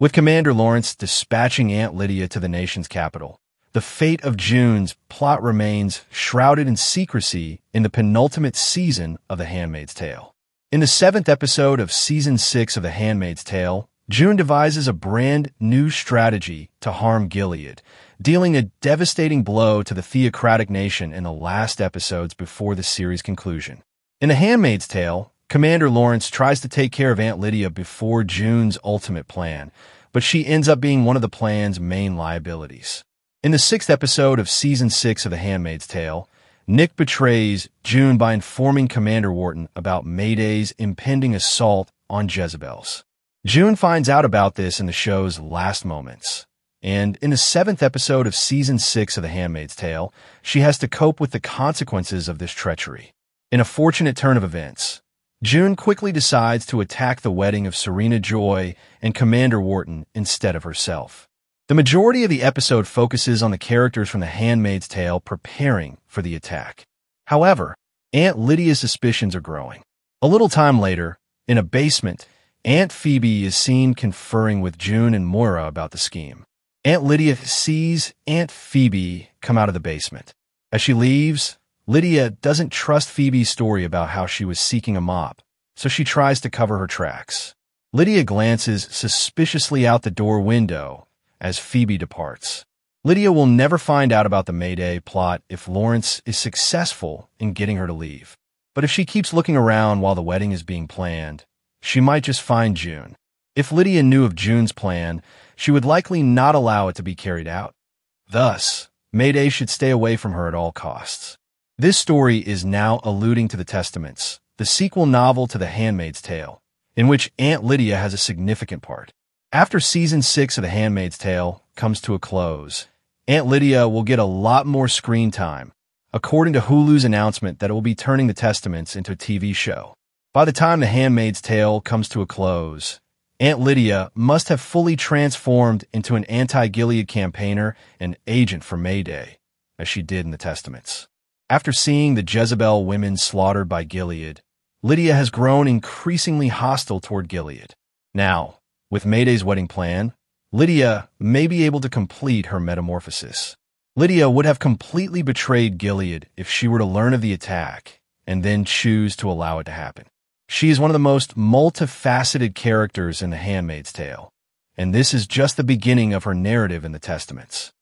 With Commander Lawrence dispatching Aunt Lydia to the nation's capital, the fate of June's plot remains shrouded in secrecy in the penultimate season of The Handmaid's Tale. In the 7th episode of Season 6 of The Handmaid's Tale, June devises a brand new strategy to harm Gilead, dealing a devastating blow to the theocratic nation in the last episodes before the series' conclusion. In The Handmaid's Tale, Commander Lawrence tries to take care of Aunt Lydia before June's ultimate plan, but she ends up being one of the plan's main liabilities. In the 6th episode of Season 6 of The Handmaid's Tale, Nick betrays June by informing Commander Wharton about Mayday's impending assault on Jezebels. June finds out about this in the show's last moments, and in the 7th episode of Season 6 of The Handmaid's Tale, she has to cope with the consequences of this treachery. In a fortunate turn of events, June quickly decides to attack the wedding of Serena Joy and Commander Wharton instead of herself. The majority of the episode focuses on the characters from The Handmaid's Tale preparing for the attack. However, Aunt Lydia's suspicions are growing. A little time later, in a basement, Aunt Phoebe is seen conferring with June and Moira about the scheme. Aunt Lydia sees Aunt Phoebe come out of the basement. As she leaves, Lydia doesn't trust Phoebe's story about how she was seeking a mop, so she tries to cover her tracks. Lydia glances suspiciously out the door window as Phoebe departs. Lydia will never find out about the Mayday plot if Lawrence is successful in getting her to leave. But if she keeps looking around while the wedding is being planned, she might just find June. If Lydia knew of June's plan, she would likely not allow it to be carried out. Thus, Mayday should stay away from her at all costs. This story is now alluding to The Testaments, the sequel novel to The Handmaid's Tale, in which Aunt Lydia has a significant part. After Season 6 of The Handmaid's Tale comes to a close, Aunt Lydia will get a lot more screen time, according to Hulu's announcement that it will be turning The Testaments into a TV show. By the time The Handmaid's Tale comes to a close, Aunt Lydia must have fully transformed into an anti-Gilead campaigner and agent for Mayday, as she did in The Testaments. After seeing the Jezebel women slaughtered by Gilead, Lydia has grown increasingly hostile toward Gilead. Now, with Mayday's wedding plan, Lydia may be able to complete her metamorphosis. Lydia would have completely betrayed Gilead if she were to learn of the attack and then choose to allow it to happen. She is one of the most multifaceted characters in The Handmaid's Tale, and this is just the beginning of her narrative in The Testaments.